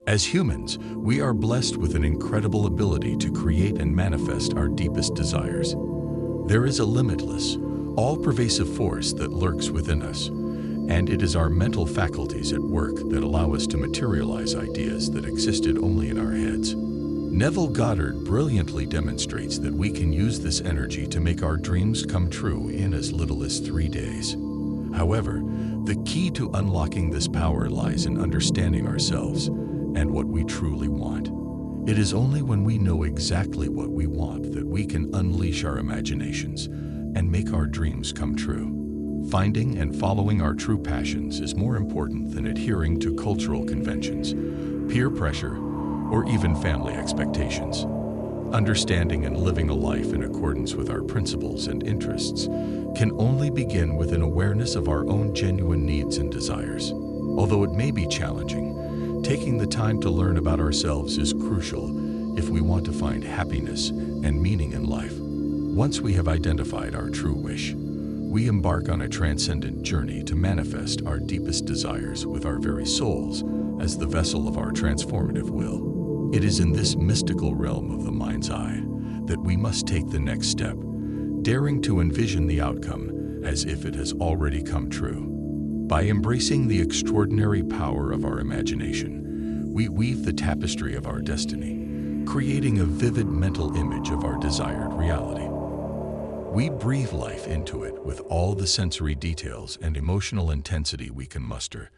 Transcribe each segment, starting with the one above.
As humans, we are blessed with an incredible ability to create and manifest our deepest desires. There is a limitless, all-pervasive force that lurks within us, and it is our mental faculties at work that allow us to materialize ideas that existed only in our heads. Neville Goddard brilliantly demonstrates that we can use this energy to make our dreams come true in as little as 3 days. However, the key to unlocking this power lies in understanding ourselves and what we truly want. It is only when we know exactly what we want that we can unleash our imaginations and make our dreams come true. Finding and following our true passions is more important than adhering to cultural conventions, peer pressure, or even family expectations. Understanding and living a life in accordance with our principles and interests can only begin with an awareness of our own genuine needs and desires. Although it may be challenging, taking the time to learn about ourselves is crucial if we want to find happiness and meaning in life. Once we have identified our true wish, we embark on a transcendent journey to manifest our deepest desires with our very souls as the vessel of our transformative will. It is in this mystical realm of the mind's eye that we must take the next step, daring to envision the outcome as if it has already come true. By embracing the extraordinary power of our imagination, we weave the tapestry of our destiny, creating a vivid mental image of our desired reality. We breathe life into it with all the sensory details and emotional intensity we can muster,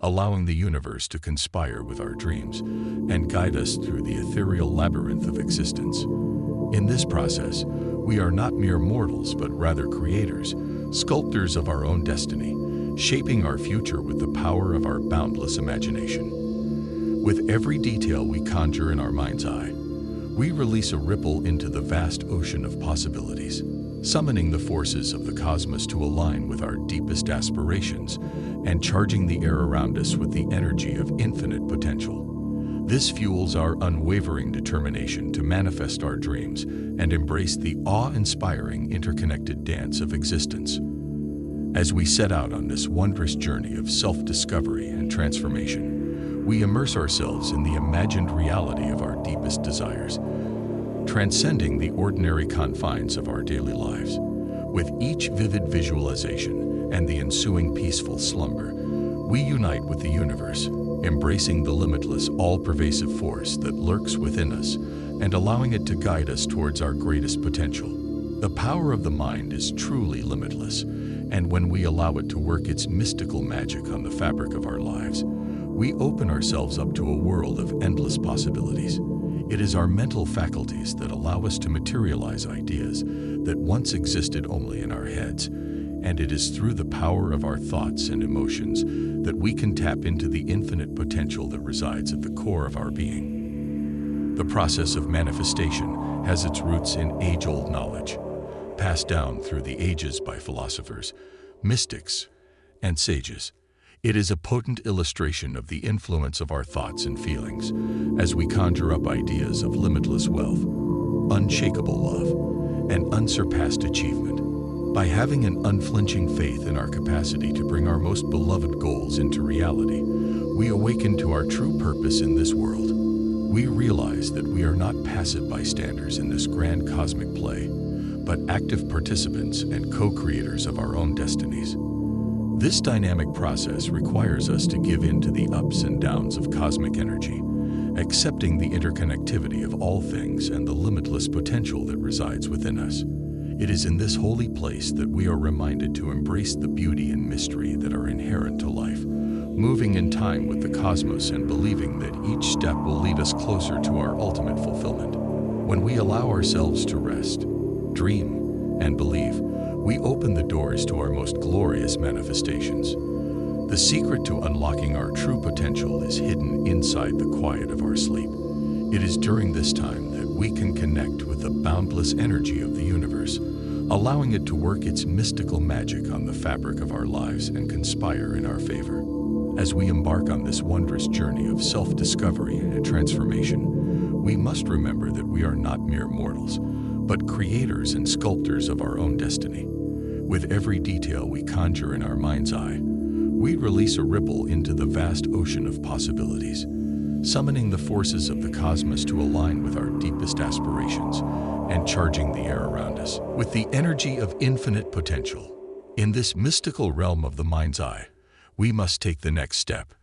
allowing the universe to conspire with our dreams and guide us through the ethereal labyrinth of existence. In this process, we are not mere mortals, but rather creators, sculptors of our own destiny, shaping our future with the power of our boundless imagination. With every detail we conjure in our mind's eye, we release a ripple into the vast ocean of possibilities, summoning the forces of the cosmos to align with our deepest aspirations and charging the air around us with the energy of infinite potential. This fuels our unwavering determination to manifest our dreams and embrace the awe-inspiring interconnected dance of existence. As we set out on this wondrous journey of self-discovery and transformation, we immerse ourselves in the imagined reality of our deepest desires, transcending the ordinary confines of our daily lives. With each vivid visualization and the ensuing peaceful slumber, we unite with the universe, embracing the limitless, all-pervasive force that lurks within us and allowing it to guide us towards our greatest potential. The power of the mind is truly limitless, and when we allow it to work its mystical magic on the fabric of our lives, we open ourselves up to a world of endless possibilities. It is our mental faculties that allow us to materialize ideas that once existed only in our heads, and it is through the power of our thoughts and emotions that we can tap into the infinite potential that resides at the core of our being. The process of manifestation has its roots in age-old knowledge, passed down through the ages by philosophers, mystics, and sages. It is a potent illustration of the influence of our thoughts and feelings as we conjure up ideas of limitless wealth, unshakable love, and unsurpassed achievement. By having an unflinching faith in our capacity to bring our most beloved goals into reality, we awaken to our true purpose in this world. We realize that we are not passive bystanders in this grand cosmic play, but active participants and co-creators of our own destinies. This dynamic process requires us to give in to the ups and downs of cosmic energy, accepting the interconnectivity of all things and the limitless potential that resides within us. It is in this holy place that we are reminded to embrace the beauty and mystery that are inherent to life, moving in time with the cosmos and believing that each step will lead us closer to our ultimate fulfillment. When we allow ourselves to rest, dream, and believe, we open the doors to our most glorious manifestations. The secret to unlocking our true potential is hidden inside the quiet of our sleep. It is during this time that we can connect with the boundless energy of the universe, allowing it to work its mystical magic on the fabric of our lives and conspire in our favor. As we embark on this wondrous journey of self-discovery and transformation, we must remember that we are not mere mortals, but creators and sculptors of our own destiny. With every detail we conjure in our mind's eye, we release a ripple into the vast ocean of possibilities, summoning the forces of the cosmos to align with our deepest aspirations and charging the air around us with the energy of infinite potential. In this mystical realm of the mind's eye, we must take the next step,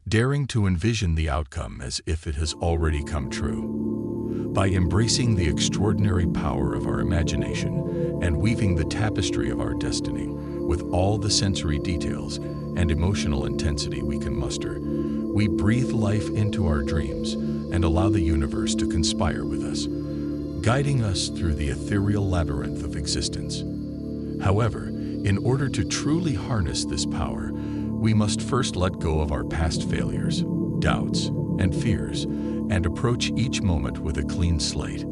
daring to envision the outcome as if it has already come true. By embracing the extraordinary power of our imagination and weaving the tapestry of our destiny with all the sensory details and emotional intensity we can muster, we breathe life into our dreams and allow the universe to conspire with us, guiding us through the ethereal labyrinth of existence. However, in order to truly harness this power, we must first let go of our past failures, doubts, and fears, and approach each moment with a clean slate.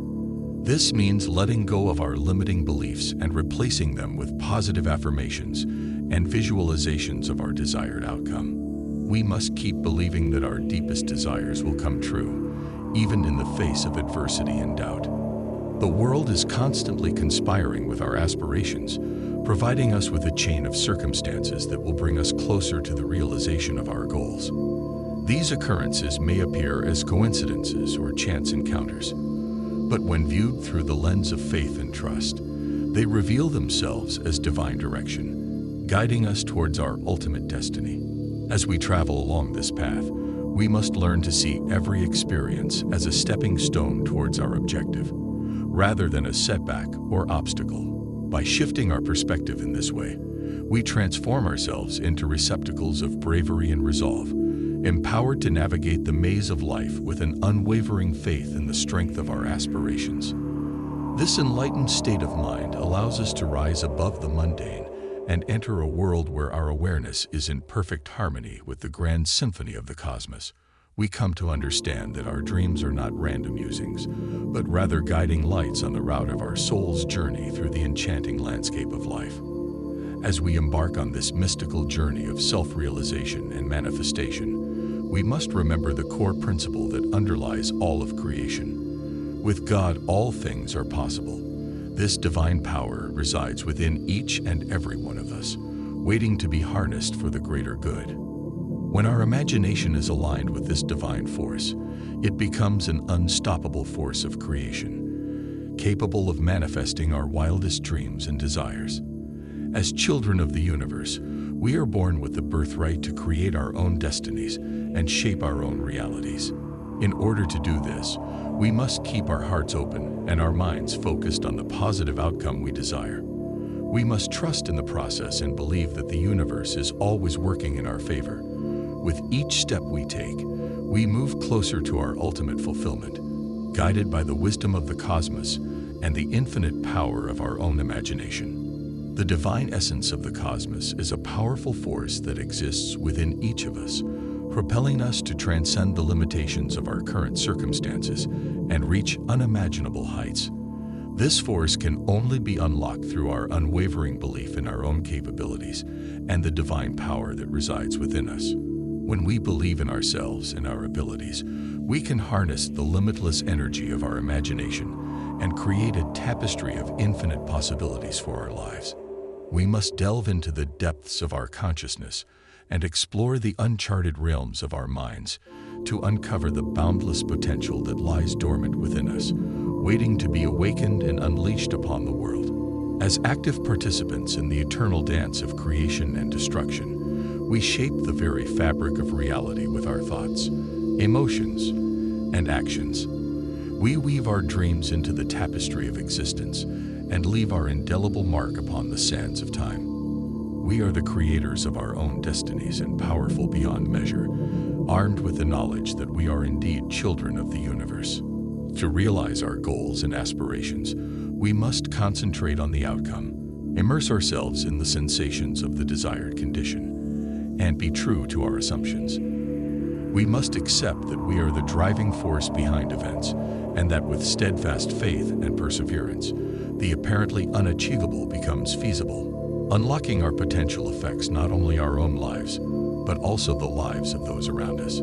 This means letting go of our limiting beliefs and replacing them with positive affirmations and visualizations of our desired outcome. We must keep believing that our deepest desires will come true, even in the face of adversity and doubt. The world is constantly conspiring with our aspirations, providing us with a chain of circumstances that will bring us closer to the realization of our goals. These occurrences may appear as coincidences or chance encounters, but when viewed through the lens of faith and trust, they reveal themselves as divine direction, guiding us towards our ultimate destiny. As we travel along this path, we must learn to see every experience as a stepping stone towards our objective, rather than a setback or obstacle. By shifting our perspective in this way, we transform ourselves into receptacles of bravery and resolve, empowered to navigate the maze of life with an unwavering faith in the strength of our aspirations. This enlightened state of mind allows us to rise above the mundane and enter a world where our awareness is in perfect harmony with the grand symphony of the cosmos. We come to understand that our dreams are not random musings, but rather guiding lights on the route of our soul's journey through the enchanting landscape of life. As we embark on this mystical journey of self-realization and manifestation, we must remember the core principle that underlies all of creation. With God, all things are possible. This divine power resides within each and every one of us, waiting to be harnessed for the greater good. When our imagination is aligned with this divine force, it becomes an unstoppable force of creation, capable of manifesting our wildest dreams and desires. As children of the universe, we are born with the birthright to create our own destinies and shape our own realities. In order to do this, we must keep our hearts open and our minds focused on the positive outcome we desire. We must trust in the process and believe that the universe is always working in our favor. With each step we take, we move closer to our ultimate fulfillment, guided by the wisdom of the cosmos and the infinite power of our own imagination. The divine essence of the cosmos is a powerful force that exists within each of us, propelling us to transcend the limitations of our current circumstances and reach unimaginable heights. This force can only be unlocked through our unwavering belief in our own capabilities and the divine power that resides within us. When we believe in ourselves and our abilities, we can harness the limitless energy of our imagination and create a tapestry of infinite possibilities for our lives. We must delve into the depths of our consciousness and explore the uncharted realms of our minds to uncover the boundless potential that lies dormant within us, waiting to be awakened and unleashed upon the world. As active participants in the eternal dance of creation and destruction, we shape the very fabric of reality with our thoughts, emotions, and actions. We weave our dreams into the tapestry of existence and leave our indelible mark upon the sands of time. We are the creators of our own destinies and powerful beyond measure, armed with the knowledge that we are indeed children of the universe. To realize our goals and aspirations, we must concentrate on the outcome, immerse ourselves in the sensations of the desired condition, and be true to our assumptions. We must accept that we are the driving force behind events, and that with steadfast faith and perseverance, the apparently unachievable becomes feasible. Unlocking our potential affects not only our own lives, but also the lives of those around us.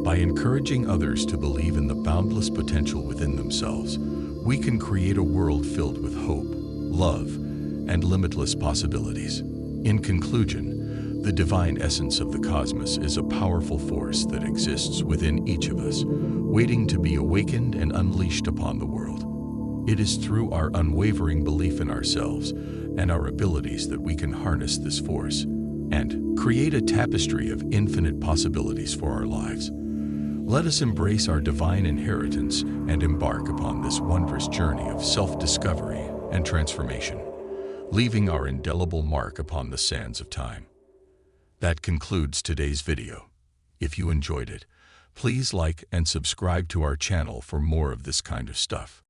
By encouraging others to believe in the boundless potential within themselves, we can create a world filled with hope, love, and limitless possibilities. In conclusion, The divine essence of the cosmos is a powerful force that exists within each of us, waiting to be awakened and unleashed upon the world. It is through our unwavering belief in ourselves and our abilities that we can harness this force and create a tapestry of infinite possibilities for our lives. Let us embrace our divine inheritance and embark upon this wondrous journey of self-discovery and transformation, leaving our indelible mark upon the sands of time. That concludes today's video. If you enjoyed it, please like and subscribe to our channel for more of this kind of stuff.